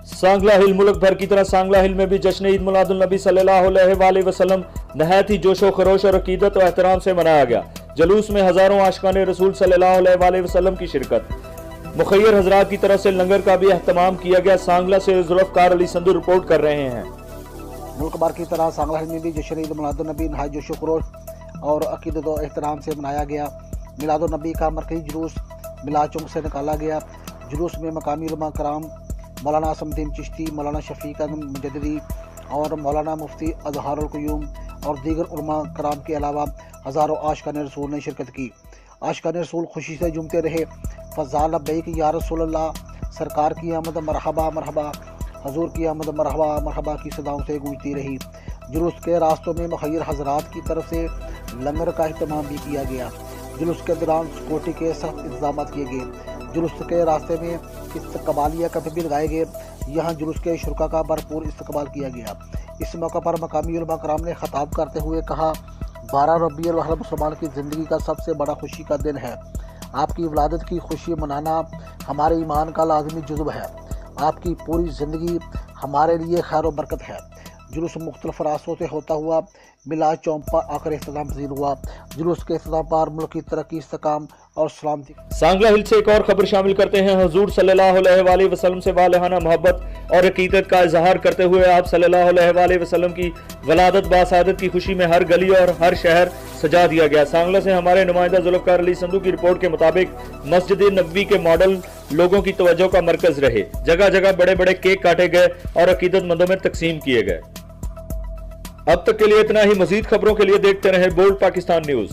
سانگلہ ہل ملک بھر کی طرح سانگلہ ہل میں بھی جشن عید میلاد النبی صلی اللہ علیہ وآلہ وسلم نہایت ہی جوش و خروش اور عقیدت و احترام سے منایا گیا۔ جلوس میں ہزاروں عاشقان رسول صلی اللہ علیہ وآلہ وسلم کی شرکت۔ مخیر حضرات کی طرف سے لنگر کا بھی اہتمام کیا گیا۔ سانگلہ سے ذولفقار سندھو رپورٹ کر رہے ہیں۔ ملک بھر کی طرح سانگلہ ہل میں بھی جشن عید میلاد النبی نہایت جوش و خروش اور عقیدت و احترام سے منایا گیا۔ میلاد النبی کا مرکزی جلوس میلاد چوک سے نکالا گیا۔ جلوس میں مقامی علماء کرام مولانا سمدین چشتی، مولانا شفیق مجددی اور مولانا مفتی اظہار القیوم اور دیگر علماء کرام کے علاوہ ہزاروں عاشقان رسول نے شرکت کی۔ عاشقان رسول خوشی سے جھومتے رہے۔ فضا لبیک یا رسول اللہ، سرکار کی آمد مرحبا مرحبا، حضور کی آمد مرحبا مرحبا کی صداؤں سے گونجتی رہی۔ جلوس کے راستوں میں مخیر حضرات کی طرف سے لنگر کا اہتمام بھی کیا گیا۔ جلوس کے دوران سیکورٹی کے سخت انتظامات کیے گئے۔ جلوس کے راستے میں استقبالیہ کیمپ بھی لگائے گئے۔ یہاں جلوس کے شرکاء کا بھرپور استقبال کیا گیا۔ اس موقع پر مقامی علماء کرام نے خطاب کرتے ہوئے کہا، 12 ربیع الاول مسلمان کی زندگی کا سب سے بڑا خوشی کا دن ہے۔ آپ کی ولادت کی خوشی منانا ہمارے ایمان کا لازمی جزو ہے۔ آپ کی پوری زندگی ہمارے لیے خیر و برکت ہے۔ جلوس مختلف راستوں سے ہوتا ہوا میلاد چوک پر آخر اختتام پذیر ہوا۔ جلوس کے اختتام پر ملک کی ترقی، استحکام اور سلامتی۔ سانگلہ ہل سے ایک اور خبر شامل کرتے ہیں۔ حضور صلی اللہ علیہ وآلہ وسلم سے والہانہ محبت اور عقیدت کا اظہار کرتے ہوئے آپ صلی اللہ علیہ وآلہ وسلم کی ولادت باسعادت کی خوشی میں ہر گلی اور ہر شہر سجا دیا گیا۔ سانگلہ سے ہمارے نمائندہ ذولفقار سندھو کی رپورٹ کے مطابق مسجد نبوی کے ماڈل لوگوں کی توجہ کا مرکز رہے۔ جگہ جگہ بڑے بڑے کیک کاٹے گئے اور عقیدت مندوں میں تقسیم کیے گئے۔ اب تک کے لیے اتنا ہی۔ مزید خبروں کے لیے دیکھتے رہیں بولڈ پاکستان نیوز۔